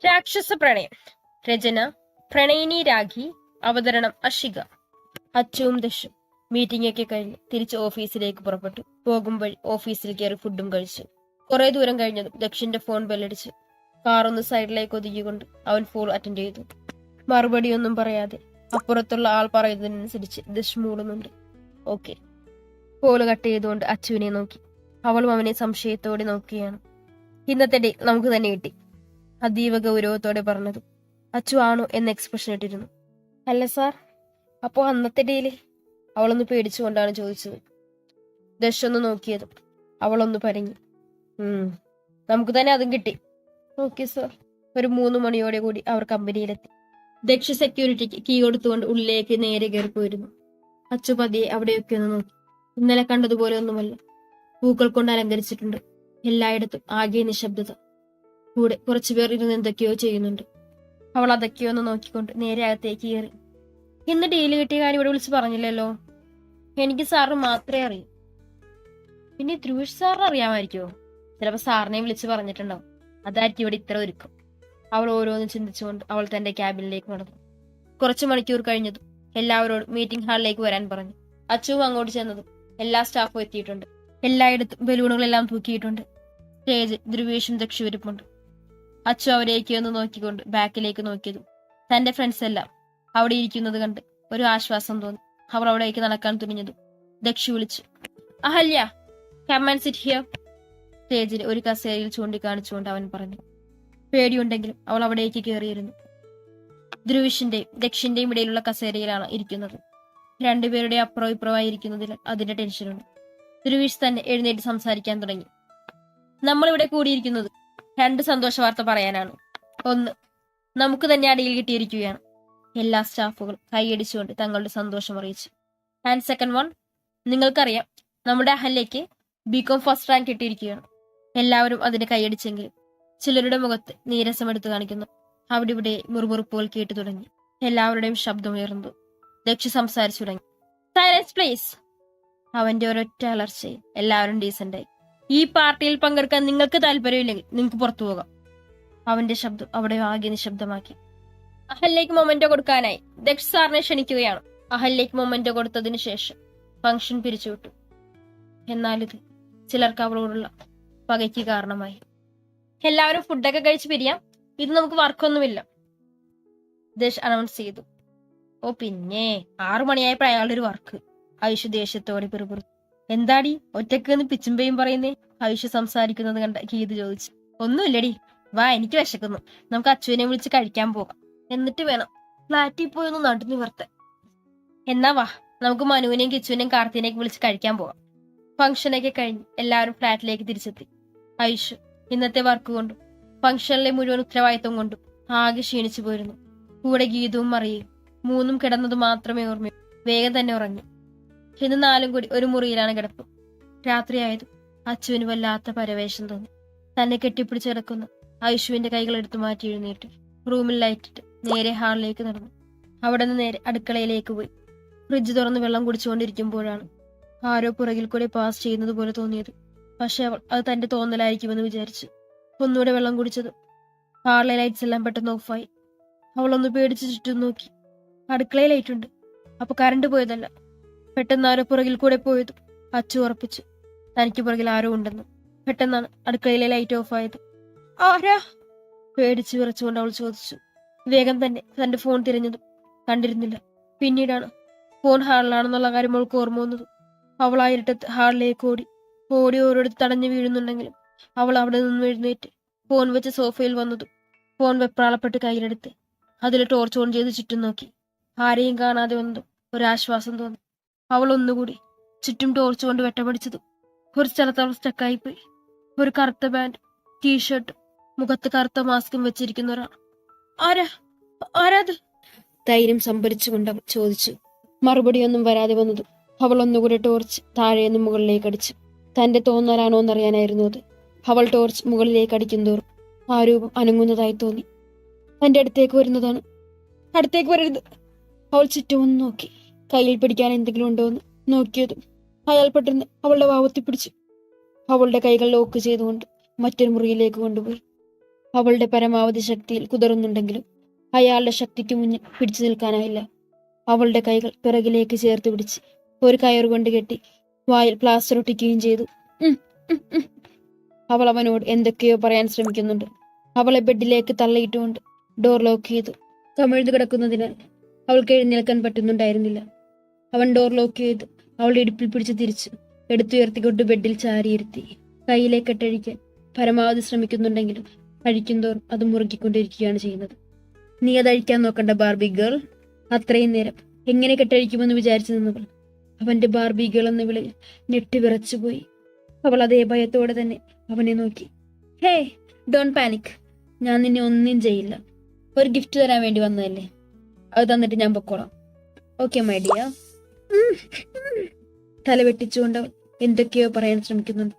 രാക്ഷസ പ്രണയം. രചന പ്രണയിനി രാഖി. അവതരണം അഷിക. അച്ചുവും ദക്ഷും മീറ്റിംഗ് ഒക്കെ കഴിഞ്ഞ് തിരിച്ച് ഓഫീസിലേക്ക് പുറപ്പെട്ടു. പോകും വഴി ഓഫീസിൽ കയറി ഫുഡും കഴിച്ചു. കുറെ ദൂരം കഴിഞ്ഞതും ദക്ഷിന്റെ ഫോൺ ബെല്ലടിച്ചു. കാറൊന്ന് സൈഡിലേക്ക് ഒതുക്കിക്കൊണ്ട് അവൻ ഫോൺ അറ്റൻഡ് ചെയ്തു. മറുപടിയൊന്നും പറയാതെ അപ്പുറത്തുള്ള ആൾ പറയുന്നതിനനുസരിച്ച് ദശ് മൂളുന്നുണ്ട്. ഓക്കെ. കോള് കട്ട് ചെയ്തുകൊണ്ട് അച്ചുവിനെ നോക്കി. അവളും അവനെ സംശയത്തോടെ നോക്കുകയാണ്. ഇന്നത്തെ ഡേ നമുക്ക് തന്നെ കിട്ടി, അതീവ ഗൗരവത്തോടെ പറഞ്ഞത്. അച്ചു ആണോ എന്ന എക്സ്പ്രഷൻ ഇട്ടിരുന്നു. അല്ല സാർ, അപ്പോ അന്നത്തെ ഡേയില്? അവളൊന്ന് പേടിച്ചുകൊണ്ടാണ് ചോദിച്ചത്. ദശ് ഒന്ന് നോക്കിയതും അവളൊന്ന് പരങ്ങി. നമുക്ക് തന്നെ അതും കിട്ടി. Okay sir. ഒരു 3 മണിയോടെ കൂടി അവർ കമ്പനിയിലെത്തി. ദക്ഷ സെക്യൂരിറ്റിക്ക് കീ കൊടുത്തുകൊണ്ട് ഉള്ളിലേക്ക് നേരെ കയറി പോയിരുന്നു. അച്ചു പതിയെ അവിടെയൊക്കെ ഒന്ന് നോക്കി. ഇന്നലെ കണ്ടതുപോലെ ഒന്നുമല്ല. പൂക്കൾ കൊണ്ട് അലങ്കരിച്ചിട്ടുണ്ട്. എല്ലായിടത്തും ആകെ നിശബ്ദത. കൂടെ കുറച്ചുപേർ ഇരുന്ന് എന്തൊക്കെയോ ചെയ്യുന്നുണ്ട്. അവൾ അതൊക്കെയോ ഒന്ന് നോക്കിക്കൊണ്ട് നേരെ അകത്തേക്ക് കയറി. ഇന്ന് ഡീല് കിട്ടിയ കാര്യം ഇവിടെ വിളിച്ച് പറഞ്ഞില്ലല്ലോ. എനിക്ക് സാറിന് മാത്രമേ അറിയൂ. പിന്നെ ധ്രുവേഷ് സാറിന് അറിയാമായിരിക്കുമോ? ചിലപ്പോൾ സാറിനെ വിളിച്ച് പറഞ്ഞിട്ടുണ്ടാവും. അതായിരിക്കും ഇവിടെ ഇത്ര ഒരുക്കം. അവൾ ഓരോന്ന് ചിന്തിച്ചുകൊണ്ട് അവൾ തന്റെ ക്യാബിനിലേക്ക് നടന്നു. കുറച്ചു മണിക്കൂർ കഴിഞ്ഞതും എല്ലാവരോടും മീറ്റിംഗ് ഹാളിലേക്ക് വരാൻ പറഞ്ഞു. അച്ചുവും അങ്ങോട്ട് ചെന്നതും എല്ലാ സ്റ്റാഫും എത്തിയിട്ടുണ്ട്. എല്ലായിടത്തും ബലൂണുകളെല്ലാം തൂക്കിയിട്ടുണ്ട്. സ്റ്റേജിൽ ധ്രുവേഷും ദക്ഷുവിരിപ്പുണ്ട്. അച്ചു അവരേക്ക് ഒന്ന് നോക്കിക്കൊണ്ട് ബാക്കിലേക്ക് നോക്കിയതും തന്റെ ഫ്രണ്ട്സ് എല്ലാം അവിടെ ഇരിക്കുന്നത് കണ്ട് ഒരു ആശ്വാസം തോന്നി. അവർ അവിടേക്ക് നടക്കാൻ തുനിഞ്ഞതും ദക്ഷു വിളിച്ചു, Ahalya, come and sit here. സ്റ്റേജിൽ ഒരു കസേരയിൽ ചൂണ്ടിക്കാണിച്ചുകൊണ്ട് അവൻ പറഞ്ഞു. പേടിയുണ്ടെങ്കിലും അവൾ അവിടേക്ക് കയറിയിരുന്നു. ധ്രുവിഷിന്റെയും ദക്ഷിന്റെയും ഇടയിലുള്ള കസേരയിലാണ് ഇരിക്കുന്നത്. രണ്ടുപേരുടെ അപ്പുറം ഇപ്പുറമായി ഇരിക്കുന്നതിൽ അതിന്റെ ടെൻഷനുണ്ട്. ധ്രുവിഷ് തന്നെ എഴുന്നേറ്റ് സംസാരിക്കാൻ തുടങ്ങി. നമ്മളിവിടെ കൂടിയിരിക്കുന്നത് 2 സന്തോഷ വാർത്ത പറയാനാണ്. ഒന്ന്, നമുക്ക് തന്നെ അടിയിൽ കിട്ടിയിരിക്കുകയാണ്. എല്ലാ സ്റ്റാഫുകളും കൈയടിച്ചുകൊണ്ട് തങ്ങളുടെ സന്തോഷം അറിയിച്ചു. ആൻഡ് സെക്കൻഡ് വൺ, നിങ്ങൾക്കറിയാം, നമ്മുടെ അഹല്യയ്ക്ക് ബികോം ഫസ്റ്റ് റാങ്ക് കിട്ടിയിരിക്കുകയാണ്. എല്ലാവരും അതിന് കൈയടിച്ചെങ്കിലും ചിലരുടെ മുഖത്ത് നീരസം എടുത്തു കാണിക്കുന്നു. അവിടെ ഇവിടെ മുറുമുറുപ്പുകൾ കേട്ടു തുടങ്ങി. എല്ലാവരുടെയും ശബ്ദമുയർന്നു. ദക്ഷ സംസാരിച്ചു തുടങ്ങി. Silence please. അവന്റെ ഒരൊറ്റ അലർച്ചയിൽ എല്ലാവരും ഡീസന്റായി. ഈ പാർട്ടിയിൽ പങ്കെടുക്കാൻ നിങ്ങൾക്ക് താല്പര്യമില്ലെങ്കിൽ നിങ്ങൾക്ക് പുറത്തു പോകാം. അവന്റെ ശബ്ദം അവിടെ ആകെ നിശബ്ദമാക്കി. അഹല്യയ്ക്ക് മൊമെന്റോ കൊടുക്കാനായി ദക്ഷ് സാറിനെ ക്ഷണിക്കുകയാണ്. അഹല്യയ്ക്ക് മൊമെന്റോ കൊടുത്തതിനു ശേഷം ഫംഗ്ഷൻ പിരിച്ചുവിട്ടു. എന്നാൽ ഇത് ചിലർക്ക് അവളോടുള്ള പകയ്ക്ക് കാരണമായി. എല്ലാവരും ഫുഡൊക്കെ കഴിച്ച് പിരിയാം. ഇത് നമുക്ക് വർക്കൊന്നുമില്ല, ദക്ഷ് അനൗൺസ് ചെയ്തു. ഓ പിന്നെ 6 മണിയായപ്പോൾ അയാളുടെ ഒരു വർക്ക്. ഐഷു ദേഷ്യത്തോടെ പിറുപിറു. എന്താടി ഒറ്റക്ക് പിച്ചുമ്പയും പറയുന്നേ? ഐഷു സംസാരിക്കുന്നത് കണ്ട ഗീത് ചോദിച്ചു. ഒന്നുമില്ലടി, വാ, എനിക്ക് വിശക്കുന്നു. നമുക്ക് അച്ചുവിനെ വിളിച്ച് കഴിക്കാൻ പോകാം. എന്നിട്ട് വേണം ഫ്ലാറ്റിൽ പോയി ഒന്ന് നടുന്നു വർത്താൻ. എന്നാ വാ, നമുക്ക് മനുവിനെയും കിച്ചുവിനെയും കാർത്തിനെയും വിളിച്ച് കഴിക്കാൻ പോകാം. ഫംഗ്ഷനൊക്കെ കഴിഞ്ഞ് എല്ലാവരും ഫ്ലാറ്റിലേക്ക് തിരിച്ചെത്തി. ഐഷു ഇന്നത്തെ വർക്ക് കൊണ്ടും ഫംഗ്ഷനിലെ മുഴുവൻ ഉത്തരവാദിത്വം കൊണ്ടും ആകെ ക്ഷീണിച്ചു പോയിരുന്നു. കൂടെ ഗീതവും മറിയയും 3 കിടന്നത് മാത്രമേ ഓർമ്മയൂ. വേഗം തന്നെ ഉറങ്ങി. ഇന്ന് 4 കൂടി ഒരു മുറിയിലാണ് കിടപ്പ്. രാത്രിയായതും അച്ചുവിന് വല്ലാത്ത പരവേശം തോന്നി. തന്നെ കെട്ടിപ്പിടിച്ച് കിടക്കുന്ന ഐഷുവിന്റെ കൈകൾ എടുത്തു മാറ്റി എഴുന്നേറ്റ് റൂമിൽ ലൈറ്റിട്ട് നേരെ ഹാളിലേക്ക് നടന്നു. അവിടെ നിന്ന് നേരെ അടുക്കളയിലേക്ക് പോയി. ഫ്രിഡ്ജ് തുറന്ന് വെള്ളം കുടിച്ചുകൊണ്ടിരിക്കുമ്പോഴാണ് ആരോ പുറകിൽ കൂടെ പാസ് ചെയ്യുന്നത് പോലെ തോന്നിയത്. പക്ഷെ അവൾ അത് തന്റെ തോന്നലായിരിക്കുമെന്ന് വിചാരിച്ചു. ഒന്നുകൂടെ വെള്ളം കുടിച്ചത് ഹാളിലെ ലൈറ്റ്സ് എല്ലാം പെട്ടെന്ന് ഓഫായി. അവളൊന്ന് പേടിച്ച് ചുറ്റും നോക്കി. അടുക്കളയിൽ ലൈറ്റുണ്ട്, അപ്പൊ കറണ്ട് പോയതല്ല. പെട്ടെന്ന് ആരോ പുറകിൽ കൂടെ പോയതും അച്ചു ഉറപ്പിച്ചു തനിക്ക് പുറകിൽ ആരോ ഉണ്ടെന്ന്. പെട്ടെന്നാണ് അടുക്കളയിലെ ലൈറ്റ് ഓഫ് ആയത്. ആരാ? പേടിച്ച് വിറച്ചുകൊണ്ട് അവൾ ചോദിച്ചു. വേഗം തന്നെ തന്റെ ഫോൺ തിരഞ്ഞതും കണ്ടിരുന്നില്ല. പിന്നീടാണ് ഫോൺ ഹാളിലാണെന്നുള്ള കാര്യം അവൾക്ക് ഓർമ്മ വന്നത്. അവൾ ആ ഇരുട്ടത്ത് ഹാളിലേക്ക് ഓടി ഓരോരുത്തർ തടഞ്ഞു വീഴുന്നുണ്ടെങ്കിലും അവൾ അവിടെ നിന്ന് എഴുന്നേറ്റ് ഫോൺ വെച്ച് സോഫയിൽ വന്നതും ഫോൺ വെപ്രാളപ്പെട്ട് കയ്യിലെടുത്ത് അതിൽ ടോർച്ച് ഓൺ ചെയ്ത് ചുറ്റും നോക്കി. ആരെയും കാണാതെ വന്നതും ഒരാശ്വാസം തോന്നി. അവൾ ഒന്നുകൂടി ചുറ്റും ടോർച്ച് കൊണ്ട് വെട്ടമടിച്ചതും ഒരു സ്ഥലത്ത് അവൾ സ്റ്റക്കായിപ്പോയി. ഒരു കറുത്ത പാന്റ്, ടീഷർട്ടും മുഖത്ത് കറുത്ത മാസ്കും വെച്ചിരിക്കുന്ന ഒരാൾ. ആരാത്? ധൈര്യം സംഭരിച്ചുകൊണ്ട് അവൾ ചോദിച്ചു. മറുപടിയൊന്നും വരാതെ വന്നതും അവൾ ഒന്നുകൂടി ടോർച്ച് താഴേന്ന് മുകളിലേക്ക് അടിച്ചു. തന്റെ തോന്നലാണോ എന്നറിയാനായിരുന്നു അത്. അവൾ ടോർച്ച് മുകളിലേക്ക് അടിക്കുന്തോറും ആ രൂപം അനങ്ങുന്നതായി തോന്നി. തന്റെ അടുത്തേക്ക് വരുന്നതാണ്. അടുത്തേക്ക് വരരുത്. അവൾ ചുറ്റുമൊന്ന് നോക്കി. കയ്യിൽ പിടിക്കാൻ എന്തെങ്കിലും ഉണ്ടോ എന്ന് നോക്കിയതും അയാൾ പെട്ടെന്ന് അവളുടെ വാവത്തി പിടിച്ചു. അവളുടെ കൈകൾ ലോക്ക് ചെയ്തുകൊണ്ട് മറ്റൊരു മുറിയിലേക്ക് കൊണ്ടുപോയി. അവളുടെ പരമാവധി ശക്തിയിൽ കുതിർന്നുണ്ടെങ്കിലും അയാളുടെ ശക്തിക്ക് മുന്നിൽ പിടിച്ചു നിൽക്കാനായില്ല. അവളുടെ കൈകൾ പിറകിലേക്ക് ചേർത്ത് പിടിച്ച് ഒരു കയറുകൊണ്ട് കെട്ടി വായിൽ പ്ലാസ്റ്റർ ഒട്ടിക്കുകയും ചെയ്തു. അവൾ അവനോട് എന്തൊക്കെയോ പറയാൻ ശ്രമിക്കുന്നുണ്ട്. അവളെ ബെഡിലേക്ക് തള്ളിയിട്ടുകൊണ്ട് ഡോർ ലോക്ക് ചെയ്തു. കമിഴ്ന്നു കിടക്കുന്നതിനാൽ അവൾക്ക് എഴുന്നേൽക്കാൻ പറ്റുന്നുണ്ടായിരുന്നില്ല. അവൻ ഡോർ ലോക്ക് ചെയ്ത് അവളുടെ ഇടുപ്പിൽ പിടിച്ച് തിരിച്ചു എടുത്തുയർത്തിക്കൊണ്ട് ബെഡിൽ ചാരിയിരുത്തി. കയ്യിലെ കെട്ടഴിക്കാൻ പരമാവധി ശ്രമിക്കുന്നുണ്ടെങ്കിലും അഴിക്കുന്തോറും അത് മുറുക്കിക്കൊണ്ടിരിക്കുകയാണ് ചെയ്യുന്നത്. നീ അതഴിക്കാൻ നോക്കണ്ട ബാർബി ഗേൾ. അത്രയും നേരം എങ്ങനെ കെട്ടഴിക്കുമെന്ന് വിചാരിച്ചു നിന്നവൾ അവന്റെ ബാർബി ഗേൾ എന്ന വിളിയിൽ ഞെട്ടിവിറച്ചുപോയി. അവൾ അതേ ഭയത്തോടെ തന്നെ അവനെ നോക്കി. ഹേ, ഡോൺ പാനിക്. ഞാൻ നിന്നെ ഒന്നും ചെയ്യില്ല. ഒരു ഗിഫ്റ്റ് തരാൻ വേണ്ടി വന്നതല്ലേ, അത് തന്നിട്ട് ഞാൻ പൊക്കോളാം. Okay my dear. തല വെട്ടിച്ചുകൊണ്ട് അവൾ എന്തൊക്കെയോ പറയാൻ ശ്രമിക്കുന്നുണ്ട്.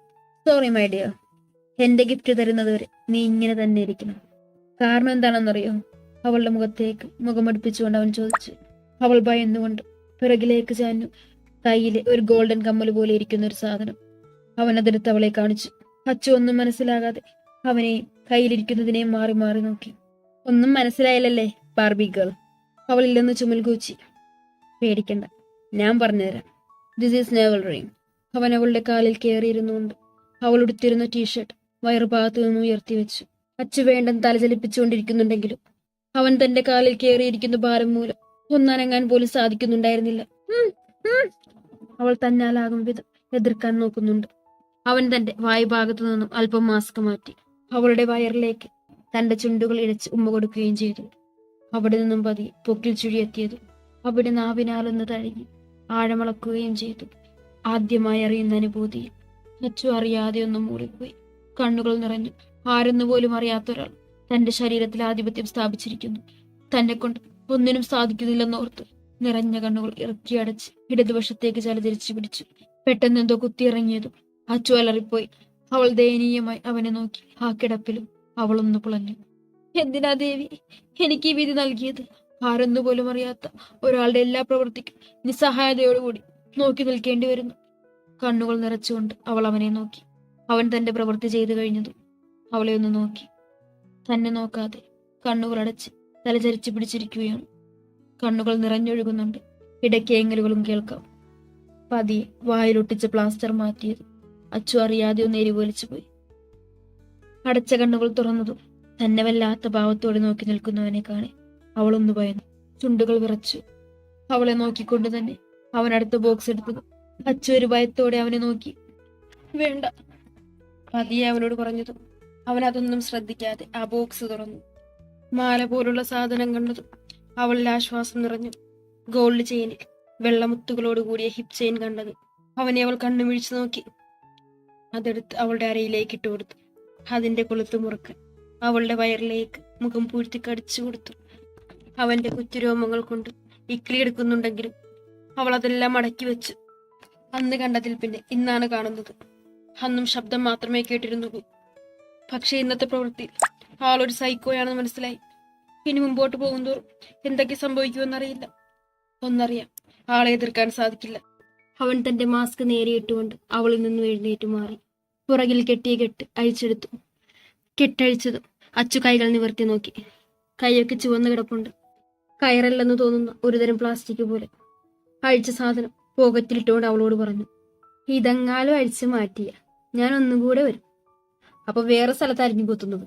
സോറി മൈ ഡിയർ, എന്റെ ഗിഫ്റ്റ് തരുന്നത് വരെ നീ ഇങ്ങനെ തന്നെ ഇരിക്കണം. കാരണം എന്താണെന്നറിയോ? അവളുടെ മുഖത്തേക്ക് മുഖമടുപ്പിച്ചുകൊണ്ട് അവൻ ചോദിച്ചു. അവൾ ഭയന്നുകൊണ്ട് പിറകിലേക്ക് ചാഞ്ഞു. കയ്യിലെ ഒരു ഗോൾഡൻ കമ്മൽ പോലെ ഇരിക്കുന്ന ഒരു സാധനം അവൻ അതെടുത്ത് അവളെ കാണിച്ചു. അച്ചു ഒന്നും മനസ്സിലാകാതെ അവനെയും കയ്യിലിരിക്കുന്നതിനെയും മാറി മാറി നോക്കി. ഒന്നും മനസ്സിലായില്ലല്ലേ ബാർബി ഗേൾ? അവളില്ലെന്ന് ചുമൽ കൂച്ചി. പേടിക്കണ്ട, ഞാൻ പറഞ്ഞുതരാം. This is naval ring. അവൻ അവളുടെ കാലിൽ കയറിയിരുന്നുകൊണ്ട് അവൾ ഉടുത്തിരുന്ന ടീഷർട്ട് വയറുഭാഗത്തു നിന്നും ഉയർത്തി വെച്ചു. അച്ചു വേണ്ടെന്ന് തലചലിപ്പിച്ചുകൊണ്ടിരിക്കുന്നുണ്ടെങ്കിലും അവൻ തന്റെ കാലിൽ കയറിയിരിക്കുന്ന ഭാരം മൂലം ഒന്നനങ്ങാൻ പോലും സാധിക്കുന്നുണ്ടായിരുന്നില്ല. അവൾ തന്നാലാകും വിധം എതിർക്കാൻ നോക്കുന്നുണ്ട്. അവൻ തന്റെ വായുഭാഗത്തു നിന്നും അല്പം മാസ്ക് മാറ്റി അവളുടെ വയറിലേക്ക് തന്റെ ചുണ്ടുകൾ ഇഴച്ച് ഉമ്മ കൊടുക്കുകയും ചെയ്തു. അവിടെ നിന്നും പതി പൊക്കിൽ ചുഴിയെത്തിയത് അവിടെ നാവിനാലൊന്ന് തഴുകി ആഴമളക്കുകയും ചെയ്തു. ആദ്യമായി അറിയുന്ന അനുഭൂതിയിൽ അച്ചു അറിയാതെ ഒന്നും മൂളിപ്പോയി. കണ്ണുകൾ നിറഞ്ഞു. ആരെന്നു പോലും അറിയാത്തൊരാൾ തന്റെ ശരീരത്തിൽ ആധിപത്യം സ്ഥാപിച്ചിരിക്കുന്നു. തന്നെ കൊണ്ട് ഒന്നിനും സാധിക്കുന്നില്ലെന്നോർത്ത് നിറഞ്ഞ കണ്ണുകൾ ഇറക്കി അടച്ച് ഇടതുവശത്തേക്ക് ചലതിരിച്ചു പിടിച്ചു. പെട്ടെന്ന് എന്തോ കുത്തിയിറങ്ങിയതും അച്ചു അലറിപ്പോയി. അവൾ ദയനീയമായി അവനെ നോക്കി. ആ കിടപ്പിലും അവളൊന്ന് പുളഞ്ഞു. എന്തിനാ ദേവി എനിക്ക് ഈ വിധി നൽകിയത്? ആരെന്നു പോലും അറിയാത്ത ഒരാളുടെ എല്ലാ പ്രവൃത്തിക്കും നിസ്സഹായതയോടുകൂടി നോക്കി നിൽക്കേണ്ടി വരുന്നു. കണ്ണുകൾ നിറച്ചുകൊണ്ട് അവൾ അവനെ നോക്കി. അവൻ തന്റെ പ്രവൃത്തി ചെയ്തു കഴിഞ്ഞതും അവളെ ഒന്ന് നോക്കി. തന്നെ നോക്കാതെ കണ്ണുകൾ അടച്ച് തലചരിച്ചു പിടിച്ചിരിക്കുകയാണ്. കണ്ണുകൾ നിറഞ്ഞൊഴുകുന്നുണ്ട്. ഇടയ്ക്ക് ഏങ്ങലുകളും കേൾക്കാം. പതിയെ വായിലൊട്ടിച്ച് പ്ലാസ്റ്റർ മാറ്റിയത് അച്ചു അറിയാതെ ഒന്ന് എരിവൊലിച്ചു പോയി. അടച്ച കണ്ണുകൾ തുറന്നതും തന്നെ വല്ലാത്ത ഭാവത്തോടെ നോക്കി നിൽക്കുന്നവനെ കാണെ അവളൊന്നു ഭയന്നു. ചുണ്ടുകൾ വിറച്ചു. അവളെ നോക്കിക്കൊണ്ട് തന്നെ അവൻ അടുത്ത ബോക്സ് എടുത്തത് അച്ചു ഒരു ഭയത്തോടെ അവനെ നോക്കി. വേണ്ട, പതിയെ അവനോട് പറഞ്ഞതും അവൻ അതൊന്നും ശ്രദ്ധിക്കാതെ ആ ബോക്സ് തുറന്നു. മാല പോലുള്ള സാധനം കണ്ടതും അവളിൽ ആശ്വാസം നിറഞ്ഞു. ഗോൾഡ് ചെയിനിൽ വെള്ളമുത്തുകളോട് കൂടിയ ഹിപ്പ് ചെയിൻ കണ്ടത് അവനെ അവൾ കണ്ണുമിഴിച്ചു നോക്കി. അതെടുത്ത് അവളുടെ അരയിലേക്ക് ഇട്ടുകൊടുത്തു. അതിന്റെ കൊളുത്ത് മുറുക്കൻ അവളുടെ വയറിലേക്ക് മുഖം പൂഴ്ത്തി കടിച്ചു കൊടുത്തു. അവന്റെ കുറ്റുരോമങ്ങൾ കൊണ്ട് ഇക്കിളിയെടുക്കുന്നുണ്ടെങ്കിലും അവൾ അതെല്ലാം അടക്കി വെച്ചു. അന്ന് കണ്ടതിൽ പിന്നെ ഇന്നാണ് കാണുന്നത്. അന്നും ശബ്ദം മാത്രമേ കേട്ടിരുന്നുള്ളൂ. പക്ഷെ ഇന്നത്തെ പ്രവൃത്തിയിൽ ആളൊരു സൈക്കോയാണെന്ന് മനസ്സിലായി. ഇനി മുമ്പോട്ട് പോകുന്തോറും എന്തൊക്കെ സംഭവിക്കുമെന്നറിയില്ല. ഒന്നറിയാം, ആളെ എതിർക്കാൻ സാധിക്കില്ല. അവൻ തന്റെ മാസ്ക് നേരിയിട്ടുകൊണ്ട് അവളിൽ നിന്നും എഴുന്നേറ്റു മാറി. പുറകിൽ കെട്ടിയ കെട്ട് അഴിച്ചെടുത്തു. കെട്ടഴിച്ചതും അച്ചു കൈകൾ നിവർത്തി നോക്കി. കൈയൊക്കെ ചുവന്ന് കിടപ്പുണ്ട്. കയറല്ലെന്ന് തോന്നുന്ന ഒരുതരം പ്ലാസ്റ്റിക് പോലെ. അഴിച്ച സാധനം പോക്കറ്റിലിട്ടുകൊണ്ട് അവളോട് പറഞ്ഞു. ഇതെങ്ങാലും അഴിച്ചു മാറ്റിയ ഞാൻ ഒന്നും കൂടെ വരും. അപ്പൊ വേറെ സ്ഥലത്തായിരിക്കും കുത്തുന്നത്.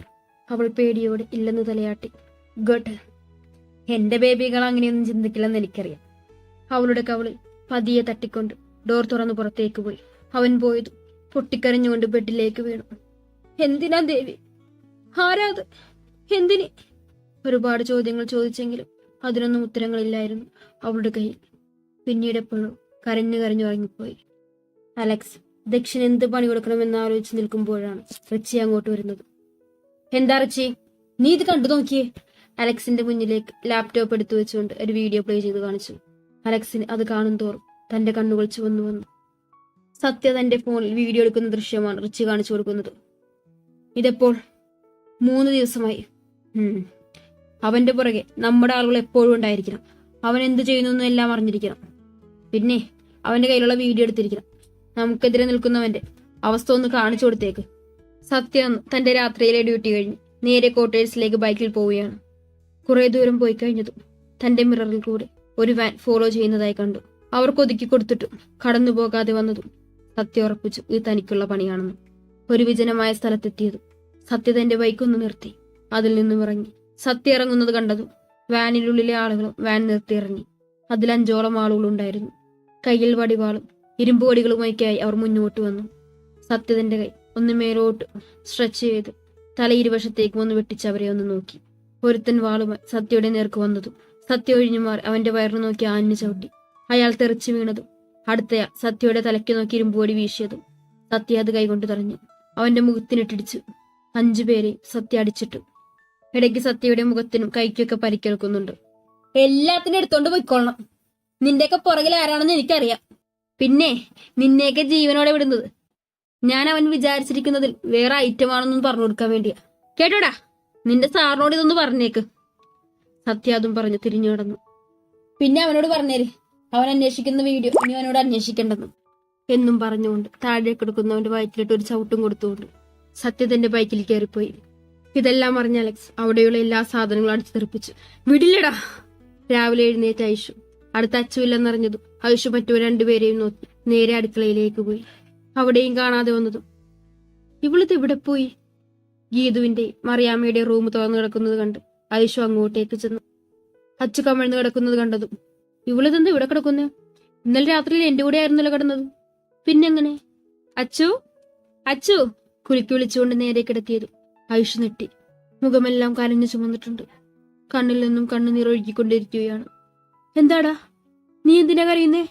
അവൾ പേടിയോടെ ഇല്ലെന്ന് തലയാട്ടി. ഗുഡ്. എന്റെ ബേബികൾ അങ്ങനെയൊന്നും ചിന്തിക്കില്ലെന്ന് എനിക്കറിയാം. അവളുടെ കവളിൽ പതിയെ തട്ടിക്കൊണ്ട് ഡോർ തുറന്ന് പുറത്തേക്ക് പോയി. അവൻ പോയതും പൊട്ടിക്കരഞ്ഞുകൊണ്ട് ബെഡിലേക്ക് വീണു. എന്തിനാ ദേവി? ആരാത്? എന്തിന്? ഒരുപാട് ചോദ്യങ്ങൾ ചോദിച്ചെങ്കിലും അതിനൊന്നും ഉത്തരങ്ങളില്ലായിരുന്നു അവളുടെ കയ്യിൽ. പിന്നീട് എപ്പോഴും കരഞ്ഞു കരഞ്ഞു ഉറങ്ങിപ്പോയി. അലക്സ് ദക്ഷിന് എന്ത് പണി കൊടുക്കണമെന്ന് ആലോചിച്ച് നിൽക്കുമ്പോഴാണ് റിച്ചി അങ്ങോട്ട് വരുന്നത്. എന്താ റിച്ചി, നീ ഇത് കണ്ടു നോക്കിയേ? അലക്സിന്റെ മുന്നിലേക്ക് ലാപ്ടോപ്പ് എടുത്തു വെച്ചുകൊണ്ട് ഒരു വീഡിയോ പ്ലേ ചെയ്ത് കാണിച്ചു. അലക്സിന് അത് കാണും തോറും തന്റെ കണ്ണുകൾ ചുവന്നു വന്നു. സത്യ തന്റെ ഫോണിൽ വീഡിയോ എടുക്കുന്ന ദൃശ്യമാണ് റിച്ചി കാണിച്ചു കൊടുക്കുന്നത്. ഇതെപ്പോൾ 3 ദിവസമായി. അവന്റെ പുറകെ നമ്മുടെ ആളുകൾ എപ്പോഴും ഉണ്ടായിരിക്കണം. അവൻ എന്ത് ചെയ്യുന്നു എല്ലാം അറിഞ്ഞിരിക്കണം. പിന്നെ അവന്റെ കയ്യിലുള്ള വീഡിയോ എടുത്തിരിക്കണം. നമുക്കെതിരെ നിൽക്കുന്നവന്റെ അവസ്ഥ ഒന്ന് കാണിച്ചു കൊടുത്തേക്ക്. സത്യം തന്റെ രാത്രിയിലെ ഡ്യൂട്ടി കഴിഞ്ഞ് നേരെ ക്വാർട്ടേഴ്സിലേക്ക് ബൈക്കിൽ പോവുകയാണ്. കുറെ ദൂരം പോയി കഴിഞ്ഞതും തന്റെ മിററിൽ കൂടെ ഒരു വാൻ ഫോളോ ചെയ്യുന്നതായി കണ്ടു. അവർക്ക് ഒതുക്കി കൊടുത്തിട്ടും കടന്നു പോകാതെ വന്നതും സത്യ ഉറപ്പിച്ചു ഇത് തനിക്കുള്ള പണിയാണെന്ന്. ഒരു വിജനമായ സ്ഥലത്തെത്തിയതും സത്യ തന്റെ ബൈക്കൊന്ന് നിർത്തി അതിൽ നിന്നും ഇറങ്ങി. സത്യ ഇറങ്ങുന്നത് കണ്ടതും വാനിനുള്ളിലെ ആളുകളും വാൻ നിർത്തി ഇറങ്ങി. അതിൽ 5ഓളം ആളുകളുണ്ടായിരുന്നു. കയ്യിൽ വടിവാളും ഇരുമ്പ് വടികളുമൊക്കെയായി അവർ മുന്നോട്ട് വന്നു. സത്യത്തിന്റെ കൈ ഒന്ന് മേലോട്ട് സ്ട്രെച്ച് ചെയ്ത് തല ഇരുവശത്തേക്കും ഒന്ന് വെട്ടിച്ച് അവരെ ഒന്ന് നോക്കി. ഒരുത്തൻ വാളുമായി സത്യയുടെ നേർക്ക് വന്നതും സത്യ ഒഴിഞ്ഞു മാറി അവന്റെ വയറിന് നോക്കി ആഞ്ഞു ചവിട്ടി. അയാൾ തെറിച്ചു വീണതും അടുത്തയാൾ സത്യയുടെ തലയ്ക്ക് നോക്കി ഇരുമ്പുപൊടി വീശിയതും സത്യ അത് കൈകൊണ്ട് തടഞ്ഞു. അവന്റെ മുഖത്തിനിട്ടിടിച്ചു. 5 പേരെ സത്യ അടിച്ചിട്ടു. ഇടയ്ക്ക് സത്യയുടെ മുഖത്തിനും കൈക്കൊക്കെ പരിക്കേൽക്കുന്നുണ്ട്. എല്ലാത്തിനും എടുത്തോണ്ട് പോയിക്കൊള്ളണം. നിന്റെയൊക്കെ പുറകിൽ ആരാണെന്ന് എനിക്കറിയാം. പിന്നെ നിന്നെയൊക്കെ ജീവനോടെ വിടുന്നത് ഞാൻ അവൻ വിചാരിച്ചിരിക്കുന്നതിൽ വേറെ ഐറ്റമാണെന്നും പറഞ്ഞു കൊടുക്കാൻ വേണ്ടിയാ. കേട്ടോടാ, നിന്റെ സാറിനോട് ഇതൊന്ന് പറഞ്ഞേക്ക്. സത്യ അതും പറഞ്ഞു തിരിഞ്ഞു നടന്നു. പിന്നെ അവനോട് പറഞ്ഞേര് അവൻ അന്വേഷിക്കുന്ന വീഡിയോ ഇനി അവനോട് അന്വേഷിക്കേണ്ടെന്നും എന്നും പറഞ്ഞുകൊണ്ട് താഴെ കിടക്കുന്നവന്റെ വയറ്റിലിട്ട് ഒരു ചവിട്ടും കൊടുത്തുകൊണ്ട് സത്യത്തിന്റെ ബൈക്കിൽ കയറിപ്പോയി. ഇതെല്ലാം അറിഞ്ഞ അലക്സ് അവിടെയുള്ള എല്ലാ സാധനങ്ങളും അടിച്ചു തെറിപ്പിച്ചു. വിടില്ലടാ. രാവിലെ എഴുന്നേറ്റ ഐഷു അടുത്ത അച്ചുവില്ലെന്നറിഞ്ഞതും ഐഷു മറ്റു 2 പേരെയും നോക്കി നേരെ അടുക്കളയിലേക്ക് പോയി. അവിടെയും കാണാതെ വന്നതും ഇവളിത് ഇവിടെ പോയി. ഗീതുവിന്റെ മറിയാമ്മയുടെ റൂം തുറന്നു കിടക്കുന്നത് കണ്ട് ഐഷു അങ്ങോട്ടേക്ക് ചെന്നു. അച്ചു കമഴ്ന്നു കിടക്കുന്നത് കണ്ടതും ഇവളിതെന്താ ഇവിടെ കിടക്കുന്നേ? ഇന്നലെ രാത്രിയിൽ എന്റെ കൂടെ ആയിരുന്നല്ലോ കിടന്നത്. പിന്നെങ്ങനെ? അച്ചു അച്ചു കുലുക്കി വിളിച്ചുകൊണ്ട് നേരെ കിടത്തിയത്. ഐഷു നെട്ടി. മുഖമെല്ലാം കരഞ്ഞു ചുമന്നിട്ടുണ്ട്. കണ്ണിൽ നിന്നും കണ്ണുനീർ ഒഴുകിക്കൊണ്ടിരിക്കുകയാണ്. എന്താടാ, നീ എന്തിനാ കരയുന്നേ?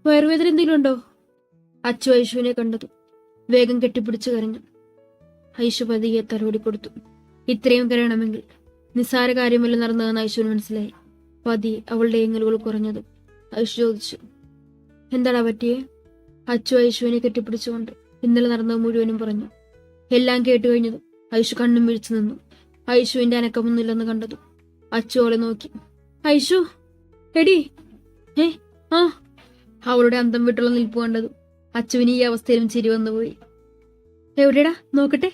വയറുവേദന എന്തെങ്കിലും ഉണ്ടോ? അച്ചു ഐഷുവിനെ കണ്ടതും വേഗം കെട്ടിപ്പിടിച്ചു കരഞ്ഞു. ഐഷു പതിയെ തലോടി കൊടുത്തു. ഇത്രയും കരയണമെങ്കിൽ നിസ്സാര കാര്യമല്ല നടന്നതെന്ന് ഐഷുവിന് മനസ്സിലായി. പതിയെ അവളുടെ എങ്ങലുകൾ കുറഞ്ഞതും ഐഷു ചോദിച്ചു, എന്താടാ പറ്റിയേ? അച്ചു ഐഷുവിനെ കെട്ടിപ്പിടിച്ചുകൊണ്ട് ഇന്നലെ നടന്നത് മുഴുവനും പറഞ്ഞു. എല്ലാം കേട്ടു കഴിഞ്ഞതും ഐഷു കണ്ണും വീഴ്ച നിന്നു. ഐഷുവിന്റെ അനക്കമൊന്നുമില്ലെന്ന് കണ്ടതും അച്ചു അവളെ നോക്കി. ഐഷു എടി ആ അവളുടെ അന്തം വിട്ടുള്ള നിൽപ്പ് കണ്ടതും അച്ചുവിന് ഈ അവസ്ഥയിലും ചിരി വന്നുപോയി. എവിടെടാ നോക്കട്ടെ.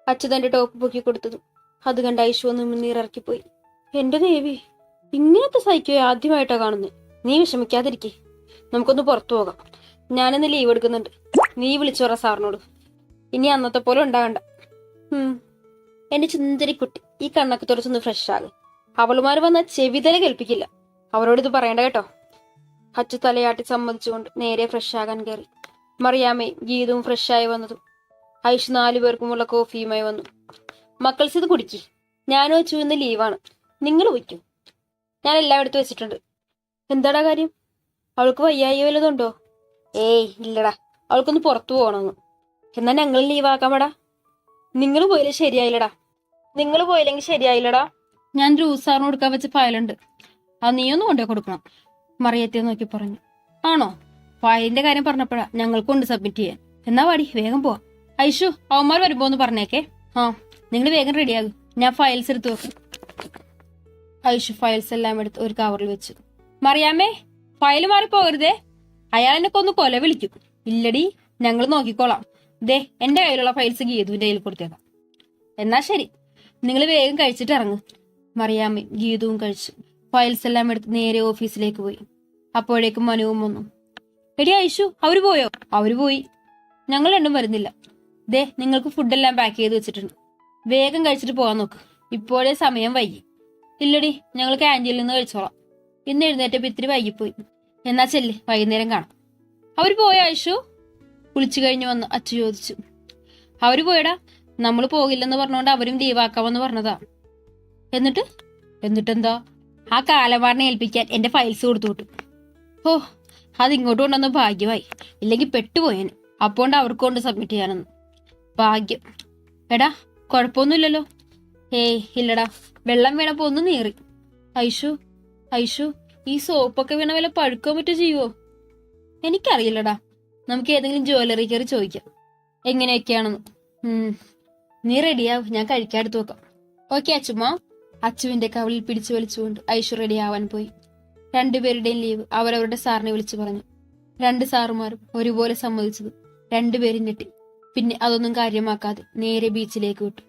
അച്ചു തന്റെ ടോപ്പ് പൊക്കി കൊടുത്തതും അത് കണ്ട് ഐഷു ഒന്ന് നീറിറക്കിപ്പോയി. എന്റെ ദേവി, ഇങ്ങനത്തെ സൈക്കോ ആദ്യമായിട്ടാ കാണുന്നത്. നീ വിഷമിക്കാതിരിക്കേ, നമുക്കൊന്ന് പുറത്തു പോകാം. ഞാനിന്ന് ലീവ് എടുക്കുന്നുണ്ട്. നീ വിളിച്ചു പറ സാറിനോട്. ഇനി അന്നത്തെ പോലെ ഉണ്ടാകണ്ട. എന്റെ ചുന്ദരിക്കുട്ടി, ഈ കണ്ണൊക്കെ തുറച്ചൊന്ന് ഫ്രഷ് ആകും. അവളുമാര് വന്ന ചെവിതല കേൾപ്പിക്കില്ല. അവരോട് ഇത് പറയണ്ട കേട്ടോ. അച്ചു തലയാട്ടി സമ്മതിച്ചുകൊണ്ട് നേരെ ഫ്രഷ് ആകാൻ കയറി. മറിയാമ്മയും ഗീതവും ഫ്രഷായി വന്നതും ഐഷു 4 പേർക്കുമുള്ള കോഫിയുമായി വന്നു. മക്കൾസ് ഇത് കുടിക്കി. ഞാനും അച്ചു ഇന്ന് ലീവാണ്. നിങ്ങൾ പോയിക്കോ. ഞാൻ എല്ലാം എടുത്തു വെച്ചിട്ടുണ്ട്. എന്താടാ കാര്യം? അവൾക്ക് വയ്യായി വല്ലതുണ്ടോ? ഏയ് ഇല്ലടാ, അവൾക്കൊന്ന് പുറത്തു പോകണമെന്ന്. എന്നാ ഞങ്ങൾ ലീവാക്കാമടാ. നിങ്ങൾ പോയില്ലേ ശരിയായില്ലടാ. നിങ്ങൾ പോയില്ലെങ്കിൽ ശരിയായില്ലടാ. ഞാൻ ജ്യൂസാറിന് കൊടുക്കാൻ വെച്ച ഫയലുണ്ട്, അത് നീയൊന്നും കൊണ്ടേ കൊടുക്കണം. മറിയത്തെ നോക്കി പറഞ്ഞു. ആണോ? ഫയലിന്റെ കാര്യം പറഞ്ഞപ്പോഴാ ഞങ്ങൾക്കുണ്ട് സബ്മിറ്റ് ചെയ്യാൻ. എന്നാ പാടി വേഗം പോവാം. ഐഷു, അവന്മാർ വരുമ്പോ ഒന്ന് പറഞ്ഞേക്കെ. ആ, നിങ്ങൾ വേഗം റെഡിയാകും. ഞാൻ ഫയൽസ് എടുത്തു വെക്കും. ഐഷു ഫയൽസ് എല്ലാം എടുത്ത് ഒരു കവറിൽ വെച്ചു. മറിയാമ്മേ, ഫയൽ മാറി പോകരുതേ. അയാൾ എന്നെ കൊന്ന് കൊല വിളിക്കും. ഇല്ലടി, ഞങ്ങൾ നോക്കിക്കോളാം. ദേ, എന്റെ കയ്യിലുള്ള ഫയൽസ് ഗീതുവിന്റെ കയ്യിൽ കൊടുത്തേക്കാം. എന്നാ ശരി, നിങ്ങൾ വേഗം കഴിച്ചിട്ട് ഇറങ്ങും. മറിയാമ്മയും ഗീതുവും കഴിച്ചു. ഫയൽസ് എല്ലാം എടുത്ത് നേരെ ഓഫീസിലേക്ക് പോയി. അപ്പോഴേക്കും മനുവും വന്നു. എടി ഐഷു, അവര് പോയോ? അവര് പോയി. ഞങ്ങൾ രണ്ടും വരുന്നില്ല. ദേ, നിങ്ങൾക്ക് ഫുഡെല്ലാം പാക്ക് ചെയ്ത് വെച്ചിട്ടുണ്ട്. വേഗം കഴിച്ചിട്ട് പോകാൻ നോക്ക്. ഇപ്പോഴേ സമയം വൈകി. ഇല്ലടി, ഞങ്ങൾ ക്യാൻറ്റീനിൽ നിന്ന് കഴിച്ചോളാം. ഇന്ന് എഴുന്നേറ്റപ്പോ ഇത്തിരി വൈകിപ്പോയി. എന്നാ ചെല്ല്, വൈകുന്നേരം കാണാം. അവര് പോയോ ഐഷു? കുളിച്ചു കഴിഞ്ഞു വന്ന് അച്ചു ചോദിച്ചു. അവര് പോയടാ. നമ്മൾ പോകില്ലെന്ന് പറഞ്ഞുകൊണ്ട് അവരും ലീവാക്കാമെന്ന് പറഞ്ഞതാ. എന്നിട്ടെന്താ? ആ കാലമാറിനെ ഏൽപ്പിക്കാൻ എന്റെ ഫയൽസ് കൊടുത്തു വിട്ടു. ഓ, അത് ഇങ്ങോട്ട് കൊണ്ടുവന്ന ഭാഗ്യമായി. ഇല്ലെങ്കിൽ പെട്ടുപോയേന്. അപ്പോണ്ട് അവർക്ക് കൊണ്ട് സബ്മിറ്റ് ചെയ്യാനെന്ന്. ഭാഗ്യം. എടാ, കുഴപ്പമൊന്നുമില്ലല്ലോ? ഏയ് ഇല്ലടാ, വെള്ളം വീണപ്പോ ഒന്ന് നീറി. ഐഷു, ഈ സോപ്പൊക്കെ വീണ വല്ല പഴുക്കാൻ പറ്റോ ചെയ്യുവോ? എനിക്കറിയില്ലടാ. നമുക്ക് ഏതെങ്കിലും ജ്വല്ലറി കയറി ചോദിക്കാം എങ്ങനെയൊക്കെയാണെന്ന്. നീ റെഡിയാവും, ഞാൻ കഴിക്കാടുത്ത് വെക്കാം. ഓക്കെ അച്ചുമ്മ. അച്ചുവിന്റെ കവളിൽ പിടിച്ചു വലിച്ചുകൊണ്ട് ഐഷു റെഡിയാവാൻ പോയി. 2 പേരുടെയും ലീവ് അവരവരുടെ സാറിനെ വിളിച്ചു പറഞ്ഞു. 2 സാറുമാരും ഒരുപോലെ സമ്മതിച്ചത് 2 പേരും ഞെട്ടി. പിന്നെ അതൊന്നും കാര്യമാക്കാതെ നേരെ ബീച്ചിലേക്ക് വിട്ടു.